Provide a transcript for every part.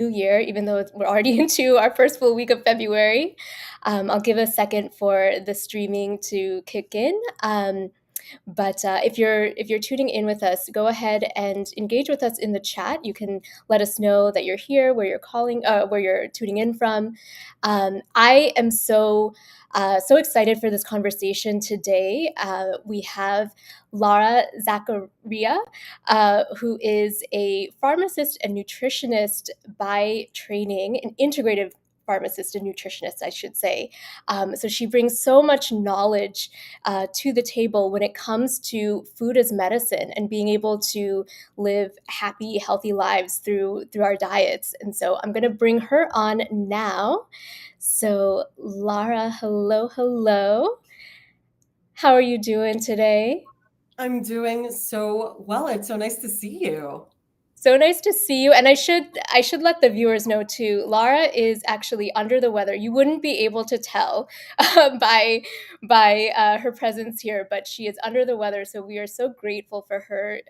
new year, even though we're already into our first full week of February. I'll give a second for the streaming to kick in. But if you're tuning in with us, go ahead and engage with us in the chat. You can let us know that you're here, where you're tuning in from. I am so excited for this conversation today. We have Lara Zacharia, who is a pharmacist and nutritionist by training, an integrative pharmacist and nutritionist, I should say. So she brings so much knowledge to the table when it comes to food as medicine and being able to live happy, healthy lives through our diets. And so I'm going to bring her on now. So Lara, hello, hello. How are you doing today? I'm doing so well. It's so nice to see you. So nice to see you. And I should let the viewers know too. Lara is actually under the weather. You wouldn't be able to tell by her presence here, but she is under the weather. So we are so grateful for her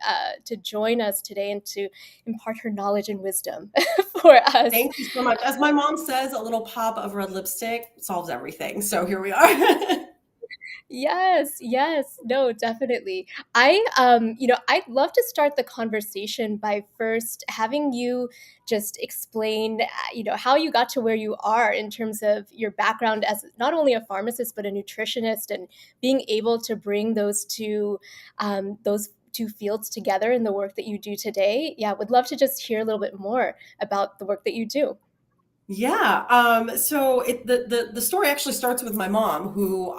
to join us today and to impart her knowledge and wisdom for us. Thank you so much. As my mom says, a little pop of red lipstick solves everything. So here we are. Yes, yes. No, definitely. I'd love to start the conversation by first having you just explain, how you got to where you are in terms of your background as not only a pharmacist but a nutritionist, and being able to bring those two fields together in the work that you do today. Yeah, would love to just hear a little bit more about the work that you do. Yeah. The story actually starts with my mom, who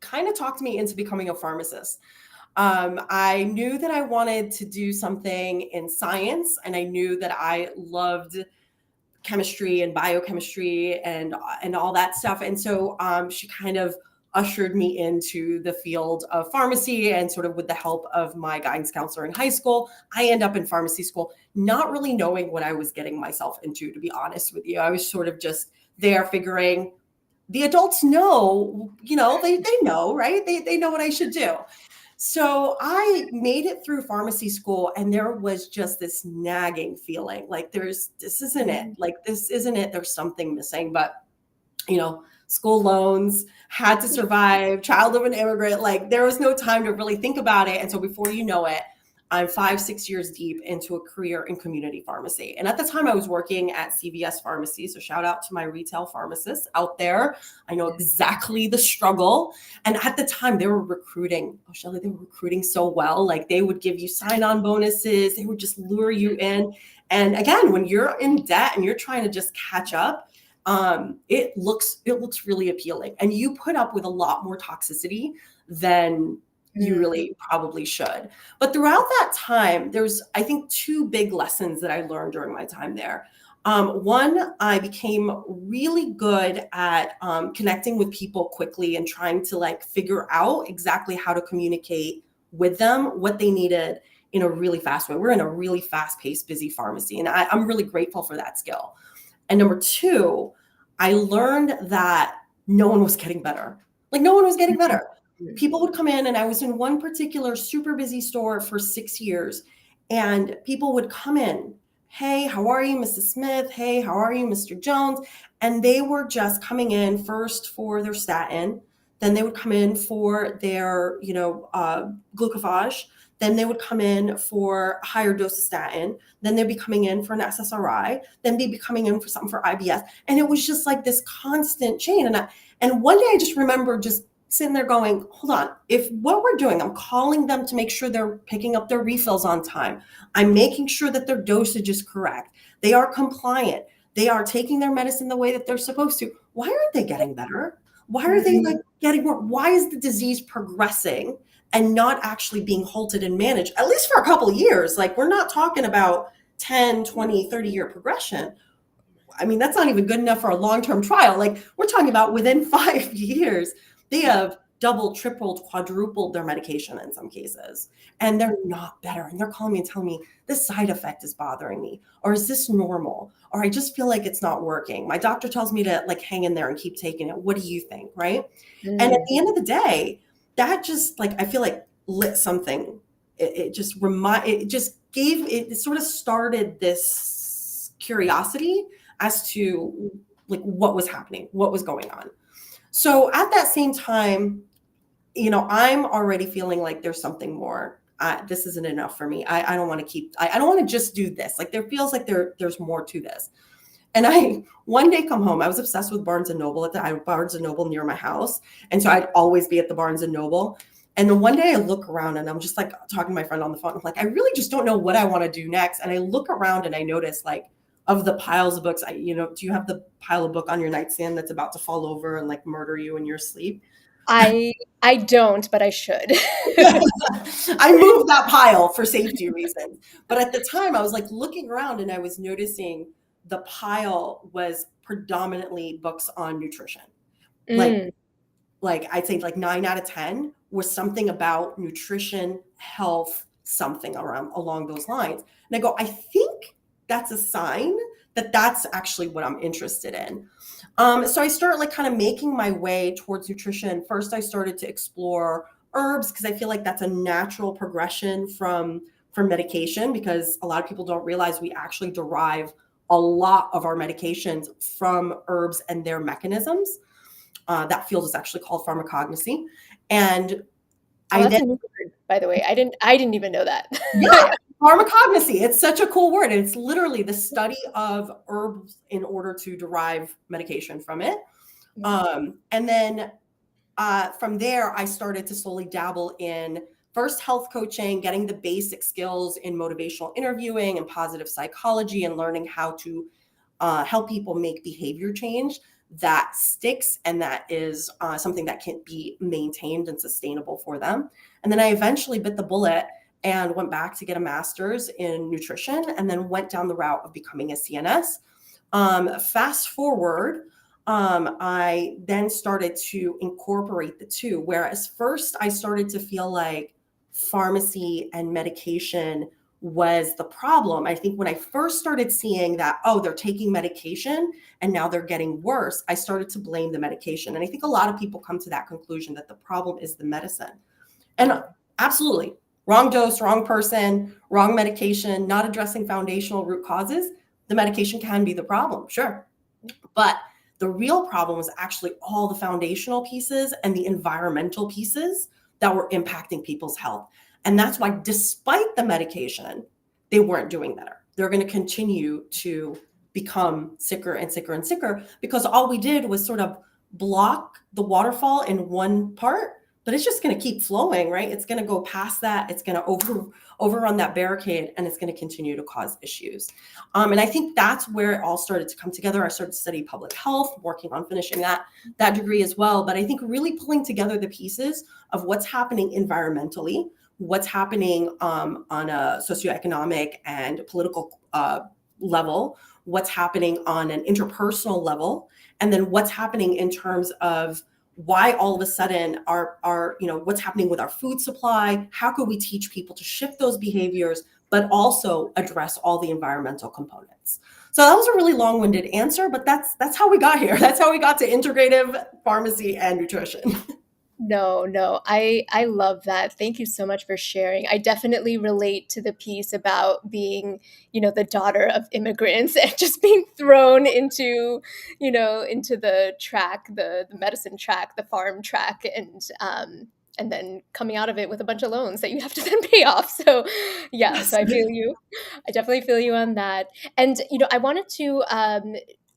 kind of talked me into becoming a pharmacist. I knew that I wanted to do something in science, and I knew that I loved chemistry and biochemistry and all that stuff. And so she kind of ushered me into the field of pharmacy, and sort of with the help of my guidance counselor in high school, I end up in pharmacy school, not really knowing what I was getting myself into, to be honest with you. I was sort of just there figuring the adults know, they know, right? They know what I should do. So I made it through pharmacy school, and there was just this nagging feeling like this isn't it. Mm. Like, this isn't it. There's something missing. But, school loans, had to survive, child of an immigrant, like there was no time to really think about it. And so before you know it, I'm 5, 6 years deep into a career in community pharmacy. And at the time I was working at CVS Pharmacy. So shout out to my retail pharmacists out there. I know exactly the struggle. And at the time they were recruiting, oh Shelly, they were recruiting so well. Like, they would give you sign-on bonuses. They would just lure you in. And again, when you're in debt and you're trying to just catch up, it looks really appealing, and you put up with a lot more toxicity than you Mm. really probably should. But throughout that time, there's, I think, two big lessons that I learned during my time there. One, I became really good at connecting with people quickly and trying to like figure out exactly how to communicate with them what they needed in a really fast way. We're in a really fast-paced, busy pharmacy, and I'm really grateful for that skill. And number two, I learned that no one was getting better. Like, no one was getting better. People would come in, and I was in one particular super busy store for 6 years, and people would come in. Hey, how are you, Mrs. Smith? Hey, how are you, Mr. Jones? And they were just coming in first for their statin. Then they would come in for their, glucophage. Then they would come in for a higher dose of statin. Then they'd be coming in for an SSRI. Then they'd be coming in for something for IBS. And it was just like this constant chain. And one day I just remember just sitting there going, hold on, if what we're doing, I'm calling them to make sure they're picking up their refills on time. I'm making sure that their dosage is correct. They are compliant. They are taking their medicine the way that they're supposed to. Why aren't they getting better? Why are they like getting more? Why is the disease progressing and not actually being halted and managed, at least for a couple of years? Like, we're not talking about 10, 20, 30-year progression. I mean, that's not even good enough for a long-term trial. Like, we're talking about within 5 years, they have doubled, tripled, quadrupled their medication in some cases, and they're not better. And they're calling me and telling me this side effect is bothering me, or is this normal, or I just feel like it's not working. My doctor tells me to like hang in there and keep taking it. What do you think? Right. And at Mm. the end of the day, that just like, I feel like lit something. It just sort of started this curiosity as to like what was happening, what was going on. So at that same time, I'm already feeling like there's something more. This isn't enough for me. I don't want to keep, I don't want to just do this. Like there feels like there's more to this. And I one day come home, I was obsessed with Barnes and Noble I had Barnes and Noble near my house. And so I'd always be at the Barnes and Noble. And then one day I look around and I'm just like talking to my friend on the phone. I'm like, I really just don't know what I want to do next. And I look around and I notice like of the piles of books, do you have the pile of book on your nightstand that's about to fall over and like murder you in your sleep? I don't, but I should. I moved that pile for safety reasons. But at the time, I was like looking around and I was noticing the pile was predominantly books on nutrition. Like, Mm. like I'd say like 9 out of 10 was something about nutrition, health, something around along those lines. And I go, I think that's a sign that that's actually what I'm interested in. So I started like kind of making my way towards nutrition. First, I started to explore herbs because I feel like that's a natural progression from medication, because a lot of people don't realize we actually derive a lot of our medications from herbs and their mechanisms. That field is actually called pharmacognosy. And Oh, I that's then, a new word, by the way. I didn't even know that. yeah, pharmacognosy. It's such a cool word. It's literally the study of herbs in order to derive medication from it. And then from there, I started to slowly dabble in first health coaching, getting the basic skills in motivational interviewing and positive psychology, and learning how to help people make behavior change that sticks and that is something that can be maintained and sustainable for them. And then I eventually bit the bullet and went back to get a master's in nutrition, and then went down the route of becoming a CNS. Fast forward, I then started to incorporate the two. Whereas first I started to feel like pharmacy and medication was the problem. I think when I first started seeing that, oh, they're taking medication and now they're getting worse, I started to blame the medication. And I think a lot of people come to that conclusion that the problem is the medicine. And absolutely, wrong dose, wrong person, wrong medication, not addressing foundational root causes. The medication can be the problem, sure. But the real problem was actually all the foundational pieces and the environmental pieces that were impacting people's health. And that's why, despite the medication, they weren't doing better. They're going to continue to become sicker and sicker and sicker, because all we did was sort of block the waterfall in one part, but it's just going to keep flowing, right? It's going to go past that. It's going to overrun that barricade, and it's going to continue to cause issues. And I think that's where it all started to come together. I started to study public health, working on finishing that degree as well. But I think really pulling together the pieces of what's happening environmentally, what's happening on a socioeconomic and political level, what's happening on an interpersonal level, and then what's happening in terms of why all of a sudden what's happening with our food supply. How could we teach people to shift those behaviors, but also address all the environmental components? So that was a really long-winded answer, but that's how we got here. That's how we got to integrative pharmacy and nutrition. No, I love that. Thank you so much for sharing. I definitely relate to the piece about being, the daughter of immigrants and just being thrown into, into the track, the medicine track, the farm track, and then coming out of it with a bunch of loans that you have to then pay off. So, yeah, Yes. so I feel you. I definitely feel you on that. And I wanted to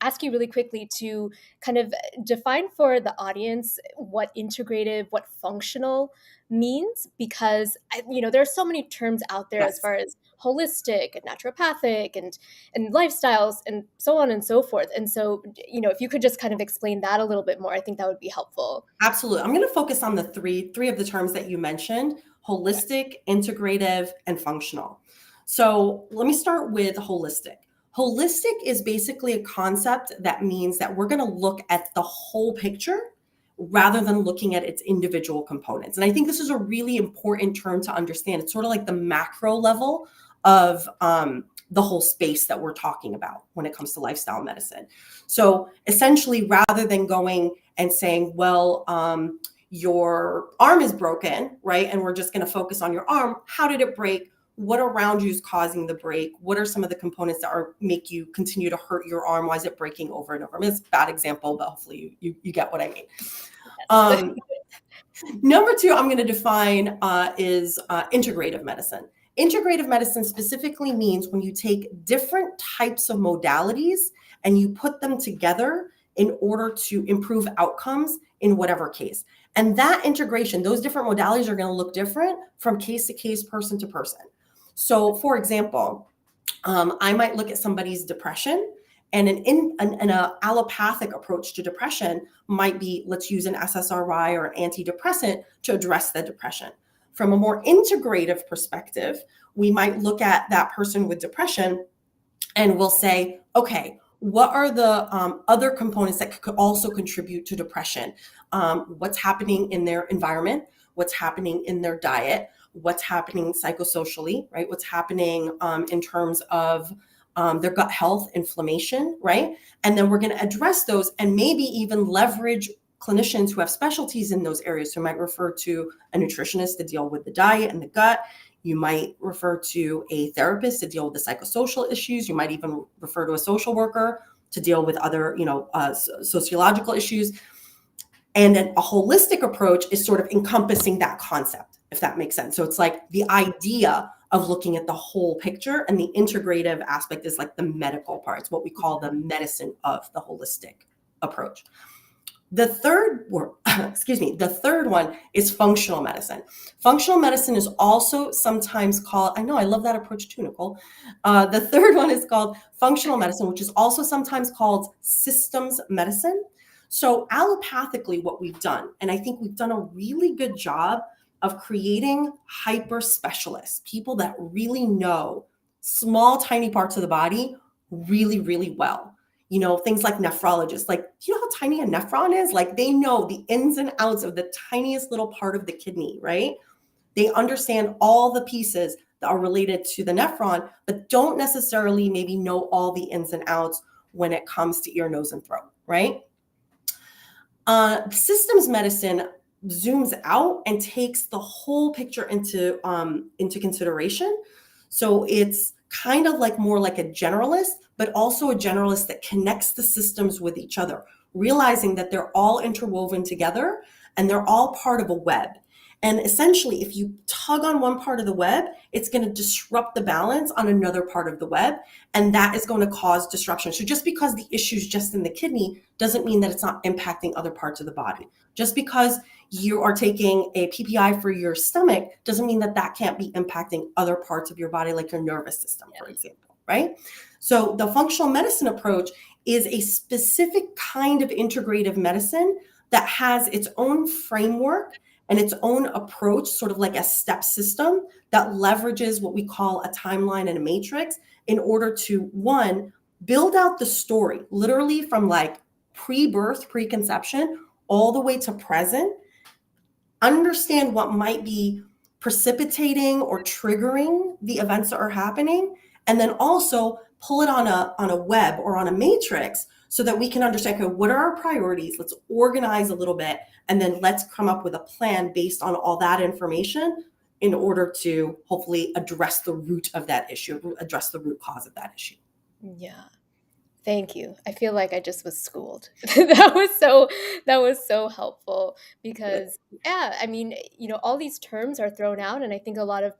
ask you really quickly to kind of define for the audience what integrative, what functional means, because there are so many terms out there as Yes. far as holistic and naturopathic and lifestyles and so on and so forth. And so, if you could just kind of explain that a little bit more, I think that would be helpful. Absolutely. I'm going to focus on the three of the terms that you mentioned: holistic, integrative, and functional. So let me start with holistic. Holistic is basically a concept that means that we're going to look at the whole picture rather than looking at its individual components. And I think this is a really important term to understand. It's sort of like the macro level of the whole space that we're talking about when it comes to lifestyle medicine. So essentially, rather than going and saying, well, your arm is broken, right? And we're just going to focus on your arm. How did it break? what around you is causing the break? What are some of the components that are make you continue to hurt your arm? Why is it breaking over and over? I mean, it's a bad example, but hopefully you get what I mean. Yes. Number two, I'm going to define is integrative medicine. Integrative medicine specifically means when you take different types of modalities and you put them together in order to improve outcomes in whatever case. And that integration, those different modalities are going to look different from case to case, person to person. So, for example, I might look at somebody's depression, and an allopathic approach to depression might be, let's use an SSRI or an antidepressant to address the depression. From a more integrative perspective, we might look at that person with depression and we'll say, okay, what are the other components that could also contribute to depression? What's happening in their environment? What's happening in their diet? What's happening psychosocially, right? What's happening in terms of their gut health, inflammation, right? And then we're going to address those and maybe even leverage clinicians who have specialties in those areas. So you might refer to a nutritionist to deal with the diet and the gut. You might refer to a therapist to deal with the psychosocial issues. You might even refer to a social worker to deal with other, sociological issues. And then a holistic approach is sort of encompassing that concept, if that makes sense. So it's like the idea of looking at the whole picture, and the integrative aspect is like the medical part. It's what we call the medicine of the holistic approach. The third the third one is functional medicine. Functional medicine is also sometimes called, I know, I love that approach too, Nicole. The third one is called functional medicine, which is also sometimes called systems medicine. So allopathically, what we've done, and I think we've done a really good job of creating hyper specialists, people that really know small, tiny parts of the body really, really well. Things like nephrologists, like, do you know how tiny a nephron is? Like, they know the ins and outs of the tiniest little part of the kidney, right? They understand all the pieces that are related to the nephron, but don't necessarily maybe know all the ins and outs when it comes to ear, nose, and throat, right? Systems medicine zooms out and takes the whole picture into consideration. So it's kind of like more like a generalist, but also a generalist that connects the systems with each other, realizing that they're all interwoven together and they're all part of a web. And essentially, if you tug on one part of the web, it's going to disrupt the balance on another part of the web, and that is going to cause disruption. So just because the issue is just in the kidney doesn't mean that it's not impacting other parts of the body. Just because you are taking a PPI for your stomach doesn't mean that that can't be impacting other parts of your body, like your nervous system, for example, right? So the functional medicine approach is a specific kind of integrative medicine that has its own framework and its own approach, sort of like a step system that leverages what we call a timeline and a matrix in order to, one, build out the story, literally from like pre-birth, preconception, all the way to present, understand what might be precipitating or triggering the events that are happening, and then also pull it on a web or on a matrix so that we can understand, okay, what are our priorities? Let's organize a little bit, and then let's come up with a plan based on all that information in order to hopefully address the root of that issue, address the root cause of that issue. Yeah. Thank you. I feel like I just was schooled. That was so helpful because yeah, I mean, all these terms are thrown out, and I think a lot of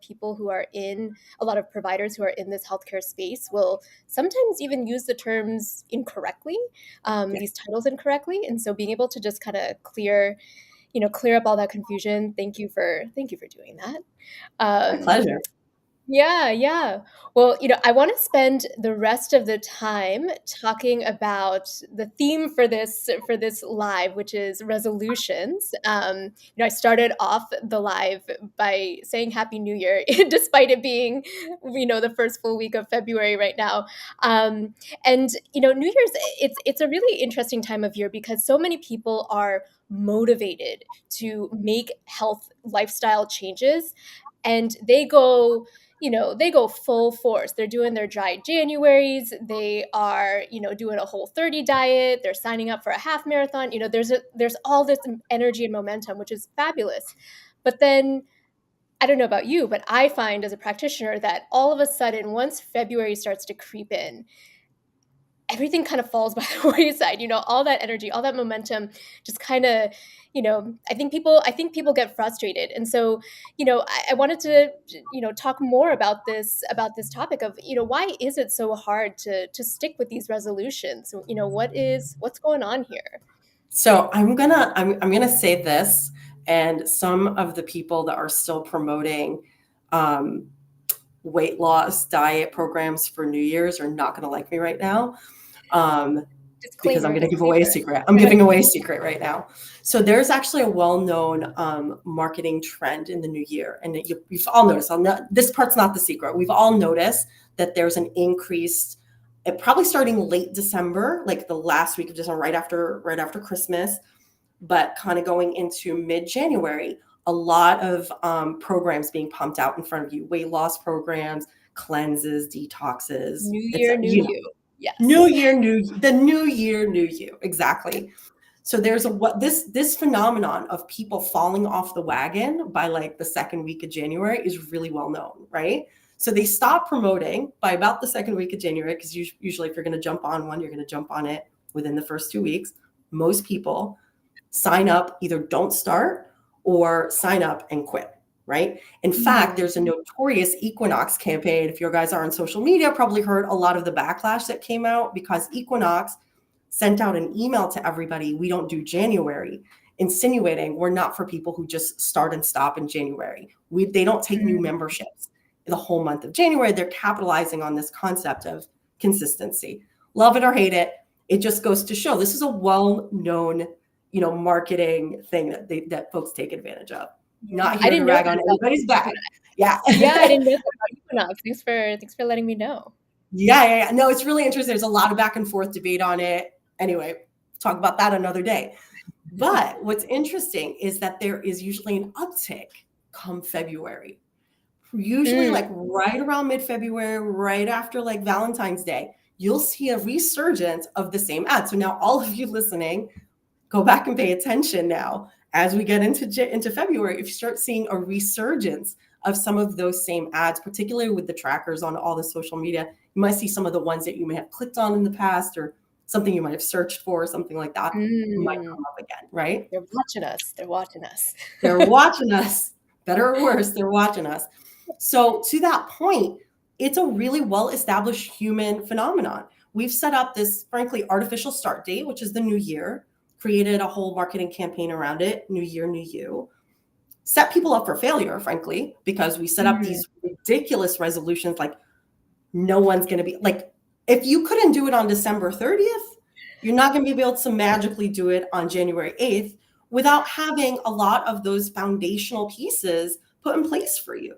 providers who are in this healthcare space will sometimes even use the terms incorrectly, Yeah, these titles incorrectly, and so being able to just kind of clear up all that confusion. Thank you for doing that. my Um, pleasure. yeah, yeah. Well, I want to spend the rest of the time talking about the theme for this live, which is resolutions. I started off the live by saying Happy New Year, despite it being, the first full week of February right now. And New Year's, it's a really interesting time of year because so many people are motivated to make health lifestyle changes, and they go full force. They're doing their dry Januaries. They are, doing a Whole30 diet. They're signing up for a half marathon. There's all this energy and momentum, which is fabulous. But then I don't know about you, but I find as a practitioner that all of a sudden, once February starts to creep in, everything kind of falls by the wayside. All that energy, all that momentum just kind of, I think people get frustrated. And so, I wanted to, talk more about this topic of, why is it so hard to stick with these resolutions? What's going on here? So I'm gonna say this, and some of the people that are still promoting um, weight loss diet programs for New Year's are not gonna like me right now. Um, because I'm Disclaimer, going to give away a disclaimer. secret. I'm giving away a secret right now. So there's actually a well-known marketing trend in the new year, and you've all noticed. This part's not the secret. We've all noticed that there's an increased, probably starting late December, like the last week of December, right after Christmas, but kind of going into mid-January. A lot of programs being pumped out in front of you: weight loss programs, cleanses, detoxes. New It's year, new you know you. Yes. New year, new year, new you. Exactly. So there's what this phenomenon of people falling off the wagon by like the second week of January is really well known, right? So they stop promoting by about the second week of January, because usually if you're going to jump on one, you're going to jump on it within the first 2 weeks. Most people sign up, either don't start or sign up and quit, right? In fact, Mhm. there's a notorious Equinox campaign. If you guys are on social media, probably heard a lot of the backlash that came out because Equinox sent out an email to everybody: we don't do January, insinuating we're not for people who just start and stop in January. They don't take new Mm. memberships the whole month of January. They're capitalizing on this concept of consistency. Love it or hate it, it just goes to show this is a well-known, marketing thing that folks take advantage of. Yeah, Not I here to didn't know rag that on about anybody's back. Equinox. Yeah. Yeah, I didn't know that about Equinox. Thanks for letting me know. Yeah. No, it's really interesting. There's a lot of back and forth debate on it. Anyway, talk about that another day. But what's interesting is that there is usually an uptick come February. Usually, Mm. like right around mid-February, right after like Valentine's Day, you'll see a resurgence of the same ad. So now all of you listening, go back and pay attention now as we get into February. If you start seeing a resurgence of some of those same ads, particularly with the trackers on all the social media, you might see some of the ones that you may have clicked on in the past, or something you might have searched for, or something like that might Mm. come up again, right? They're watching us. They're watching us. They're watching us, better or worse, they're watching us. So to that point, it's a really well-established human phenomenon. We've set up this, frankly, artificial start date, which is the new year, created a whole marketing campaign around it: new year, new you. Set people up for failure, frankly, because we set up Mm. these ridiculous resolutions like no one's going to be like, if you couldn't do it on December 30th, you're not going to be able to magically do it on January 8th without having a lot of those foundational pieces put in place for you,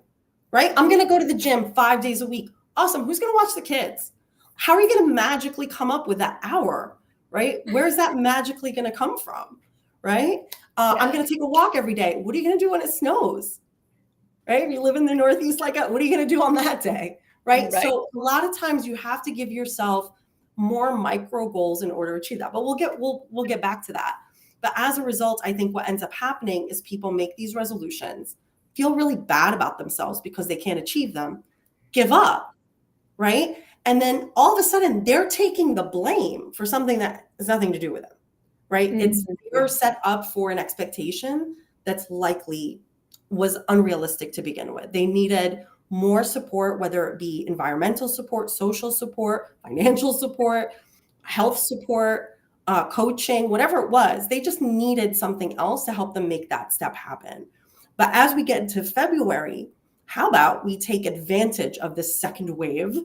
right? I'm going to go to the gym 5 days a week. Awesome. Who's going to watch the kids? How are you going to magically come up with that hour, right? Where's that magically going to come from, right? I'm going to Yes. take a walk every day. What are you going to do when it snows? Right? If you live in the Northeast, like, what are you going to do on that day? Right. Right. So a lot of times you have to give yourself more micro goals in order to achieve that. But we'll get back to that. But as a result, I think what ends up happening is people make these resolutions, feel really bad about themselves because they can't achieve them, give up, right? And then all of a sudden they're taking the blame for something that has nothing to do with them, right? It's Mhm. they're set up for an expectation that's likely was unrealistic to begin with. They needed more support, whether it be environmental support, social support, financial support, health support, coaching, whatever it was. They just needed something else to help them make that step happen. But as we get into February, how about we take advantage of this second wave,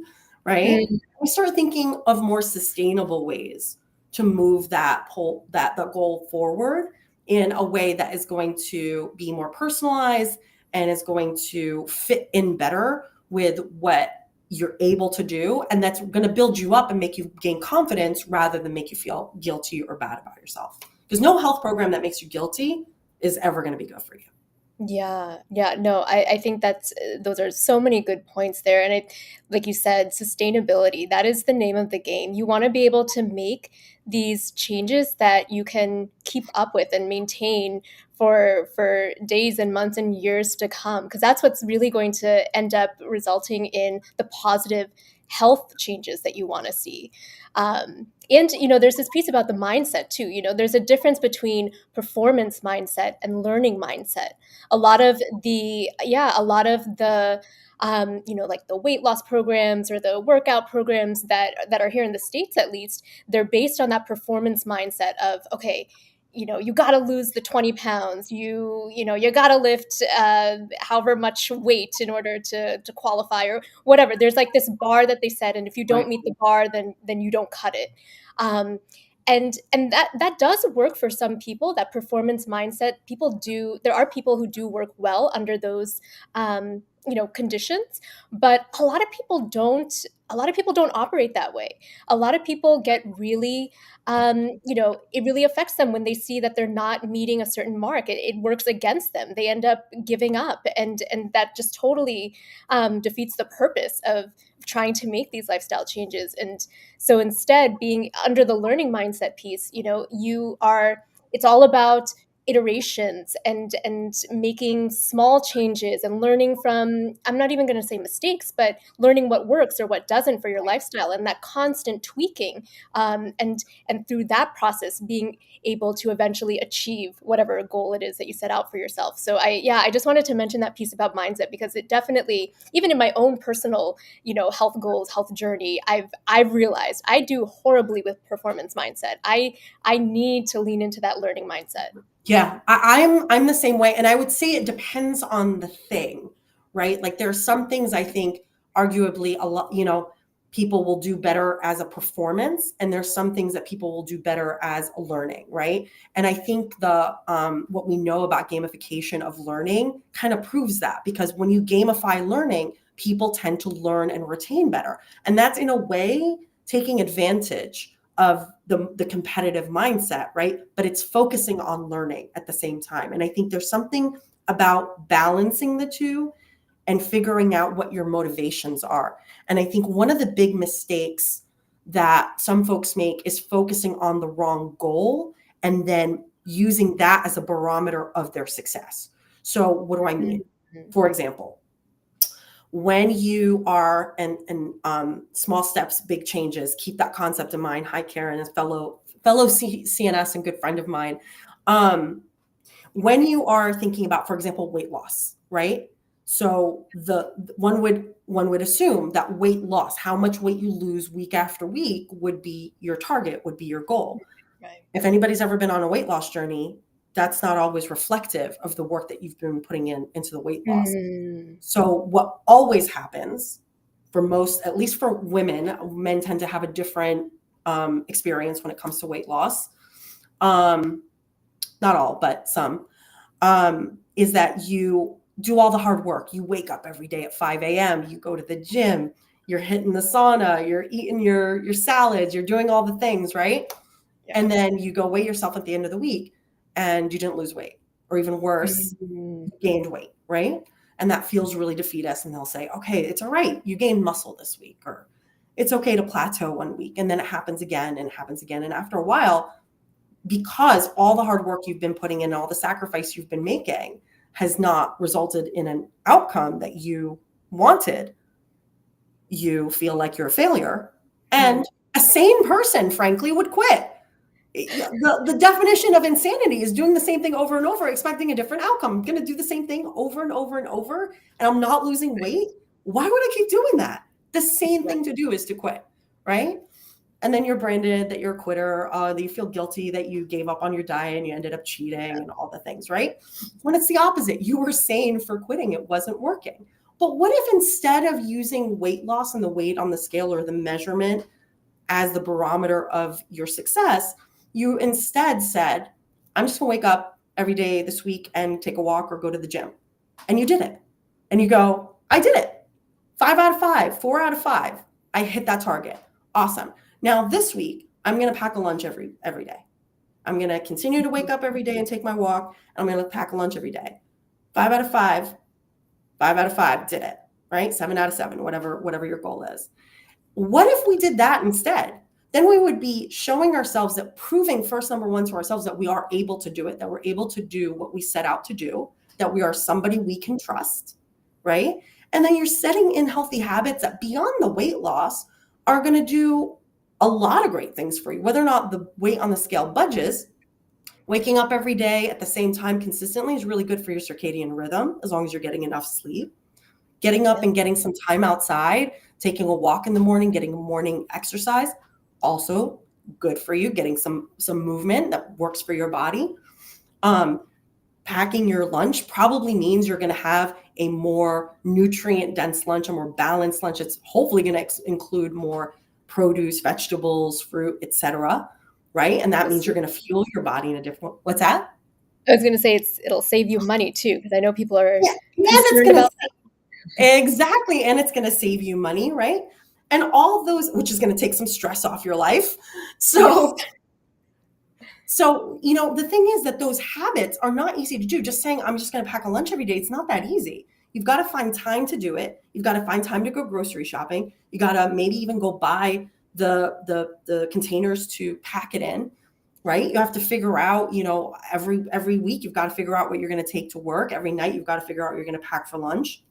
right? Mm. We start thinking of more sustainable ways to move that the goal forward in a way that is going to be more personalized and is going to fit in better with what you're able to do, and that's going to build you up and make you gain confidence rather than make you feel guilty or bad about yourself, because no health program that makes you guilty is ever going to be good for you. Yeah, yeah, no, I think those are so many good points there, and like you said, sustainability, that is the name of the game. You wanna be able to make these changes that you can keep up with and maintain for days and months and years to come, because that's what's really going to end up resulting in the positive health changes that you want to see. And there's this piece about the mindset too. There's a difference between performance mindset and learning mindset. A lot of the like the weight loss programs or the workout programs that are here in the States, at least, they're based on that performance mindset of, okay, you got to lose the 20 pounds, you got to lift however much weight in order to qualify or whatever. There's like this bar that they set, and if you don't Right. meet the bar, then you don't cut it. Um, and and that does work for some people. That performance mindset, there are people who do work well under those conditions, but a lot of people don't operate that way. A lot of people get really it really affects them when they see that they're not meeting a certain mark. It works against them. They end up giving up, and that just totally defeats the purpose of trying to make these lifestyle changes. And so instead, being under the learning mindset piece, it's all about iterations and making small changes and learning from, I'm not even going to say mistakes, but learning what works or what doesn't for your lifestyle, and that constant tweaking, and through that process being able to eventually achieve whatever goal it is that you set out for yourself. So I just wanted to mention that piece about mindset, because it definitely, even in my own personal health goals, health journey, I've realized I do horribly with performance mindset. I need to lean into that learning mindset. Yeah, I'm the same way, and I would say it depends on the thing, right? Like there are some things I think arguably a lot, people will do better as a performance, and there's some things that people will do better as a learning, right? And I think the what we know about gamification of learning kind of proves that, because when you gamify learning, people tend to learn and retain better, and that's in a way taking advantage of the competitive mindset, right? But it's focusing on learning at the same time. And I think there's something about balancing the two and figuring out what your motivations are. And I think one of the big mistakes that some folks make is focusing on the wrong goal and then using that as a barometer of their success. So what do I mean? Mhm. For example, when you are and small steps, big changes, keep that concept in mind. Hi, Karen, a fellow CNS and good friend of mine. When you are thinking about, for example, weight loss, right? So the one would assume that weight loss, how much weight you lose week after week, would be your target, would be your goal. Right. If anybody's ever been on a weight loss journey, that's not always reflective of the work that you've been putting into the weight loss. Mm. So what always happens for most, at least for women, men tend to have a different experience when it comes to weight loss. Not all, but some, is that you do all the hard work. You wake up every day at 5 a.m. You go to the gym. You're hitting the sauna. You're eating your salads. You're doing all the things, right? Yeah. And then you go weigh yourself at the end of the week and you didn't lose weight, or even worse, Mm. you gained weight, right? And that feels really defeatist. And they'll say, okay, it's all right. You gained muscle this week, or it's okay to plateau one week. And then it happens again and it happens again. And after a while, because all the hard work you've been putting in, all the sacrifice you've been making has not resulted in an outcome that you wanted, you feel like you're a failure. Mm. And a sane person, frankly, would quit. The definition of insanity is doing the same thing over and over, expecting a different outcome. I'm going to do the same thing over and over and over, and I'm not losing weight. Why would I keep doing that? The same thing to do is to quit, right? And then you're branded that you're a quitter, that you feel guilty that you gave up on your diet and you ended up cheating and all the things, right? When it's the opposite, you were sane for quitting, it wasn't working. But what if instead of using weight loss and the weight on the scale or the measurement as the barometer of your success, you instead said, I'm just gonna wake up every day this week and take a walk or go to the gym. And you did it. And you go, I did it. 5 out of 5, 4 out of 5. I hit that target. Awesome. Now this week, I'm gonna pack a lunch every day. I'm gonna continue to wake up every day and take my walk. And I'm gonna pack a lunch every day. 5 out of 5, 5 out of 5 did it, right? 7 out of 7, whatever your goal is. What if we did that instead? then we would be showing ourselves that, proving first, number one, to ourselves that we are able to do it, that we're able to do what we set out to do, that we are somebody we can trust, right? And then you're setting in healthy habits that, beyond the weight loss, are going to do a lot of great things for you. Whether or not the weight on the scale budges, waking up every day at the same time consistently is really good for your circadian rhythm, as long as you're getting enough sleep. Getting up Yeah. and getting some time outside, taking a walk in the morning, getting a morning exercise, also good for you. Getting some movement that works for your body. Packing your lunch probably means you're going to have a more nutrient dense lunch, a more balanced lunch. It's hopefully going to include more produce, vegetables, fruit, etc. Right? And that means you're going to fuel your body in a different. What's that? I was gonna say it'll save you money too, because I know people are Yeah, and it's concerned going to about exactly, and it's going to save you money, right? And all of those, which is going to take some stress off your life. yes. So, the thing is that those habits are not easy to do. Just saying, I'm just going to pack a lunch every day, it's not that easy. You've got to find time to do it. You've got to find time to go grocery shopping. You got to maybe even go buy the containers to pack it in, right? You have to figure out, every week you've got to figure out what you're going to take to work. Every night you've got to figure out what you're going to pack for lunch.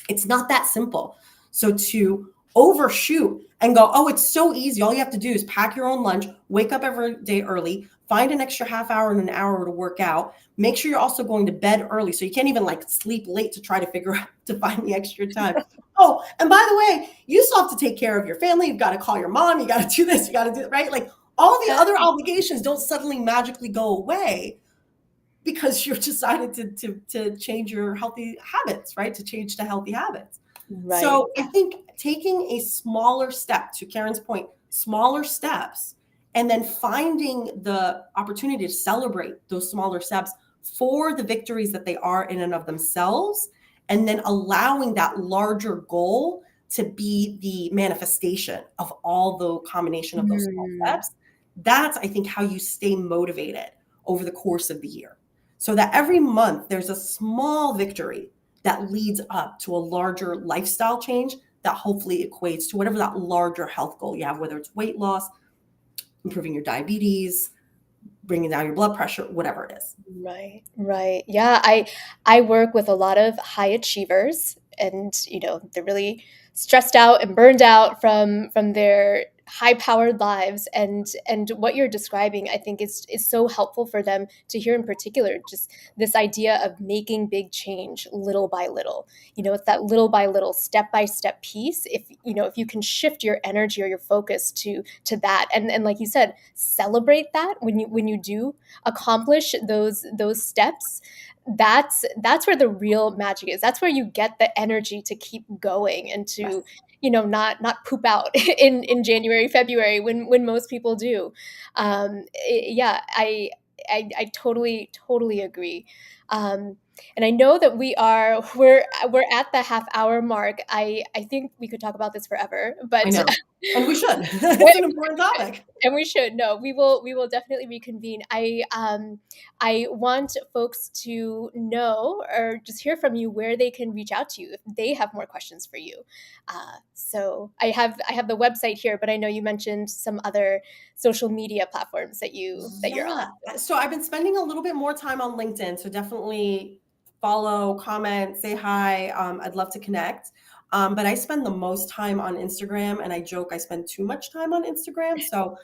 It's not that simple. So to overshoot and go, oh, it's so easy. All you have to do is pack your own lunch, wake up every day early, find an extra half hour and an hour to work out. Make sure you're also going to bed early. So you can't even like sleep late to try to figure out to find the extra time. Oh, and by the way, you still have to take care of your family. You've got to call your mom. You got to do this. You got to do it, right? Like all the other obligations don't suddenly magically go away because you've decided to change your healthy habits, right? To change to healthy habits. Right. So I think taking a smaller step, to Karen's point, smaller steps, and then finding the opportunity to celebrate those smaller steps for the victories that they are in and of themselves, and then allowing that larger goal to be the manifestation of all the combination of those small Mm, steps. That's, I think, how you stay motivated over the course of the year. So that every month there's a small victory that leads up to a larger lifestyle change that hopefully equates to whatever that larger health goal you have, whether it's weight loss, improving your diabetes, bringing down your blood pressure, whatever it is. right, right. Yeah, I work with a lot of high achievers, and they're really stressed out and burned out from their high-powered lives, and what you're describing, I think is so helpful for them to hear in particular, just this idea of making big change little by little. It's that little by little, step by step piece. If you can shift your energy or your focus to that, and like you said, celebrate that when you do accomplish those steps, that's where the real magic is. That's where you get the energy to keep going and Yes, to not poop out in January, February when most people do. Yeah, I totally agree. um, and I know that we're at the half hour mark. I think we could talk about this forever, I but know. And we should. It's an important topic. and we should. No, we will definitely reconvene. I want folks to know or just hear from you where they can reach out to you if they have more questions for you. So I have the website here, but I know you mentioned some other social media platforms that you're on. Yeah. So I've been spending a little bit more time on LinkedIn. So definitely follow, comment, say hi. I'd love to connect. But I spend the most time on Instagram, and I joke I spend too much time on Instagram. So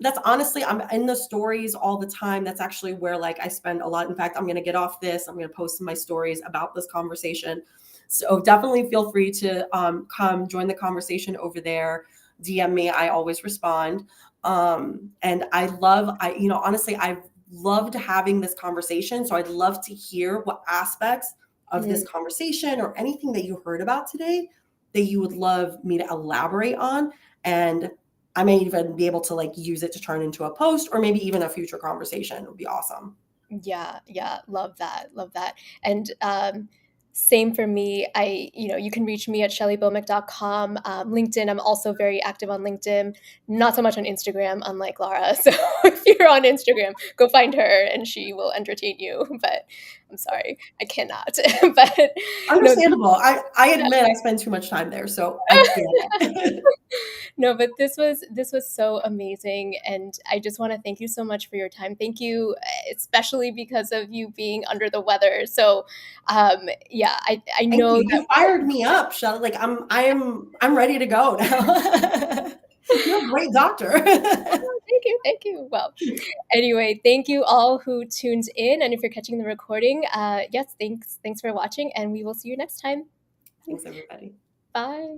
that's honestly, I'm in the stories all the time. That's actually where like I spend a lot. In fact, I'm going to get off this. I'm going to post in my stories about this conversation. So definitely feel free to come join the conversation over there. DM me. I always respond. And honestly, I've loved having this conversation. So I'd love to hear what aspects of Mm, this conversation or anything that you heard about today that you would love me to elaborate on. And I may even be able to like use it to turn into a post or maybe even a future conversation. It would be awesome. yeah, yeah, love that. And same for me. You can reach me at shellybomick.com. LinkedIn, I'm also very active on LinkedIn, not so much on Instagram, unlike Lara. So if you're on Instagram, go find her and she will entertain you. But I'm sorry, I cannot. But no, Understandable. I admit I spend too much time there, so I get it. no, but this was so amazing, and I just want to thank you so much for your time. Thank you, especially because of you being under the weather. So, yeah, I Thank know you. You that fired me up, Shelley. Like I'm ready to go now. You're a great doctor. thank you, thank you. Well, anyway, thank you all who tuned in, and if you're catching the recording, yes, thanks for watching, and we will see you next time. Thanks, everybody. Bye.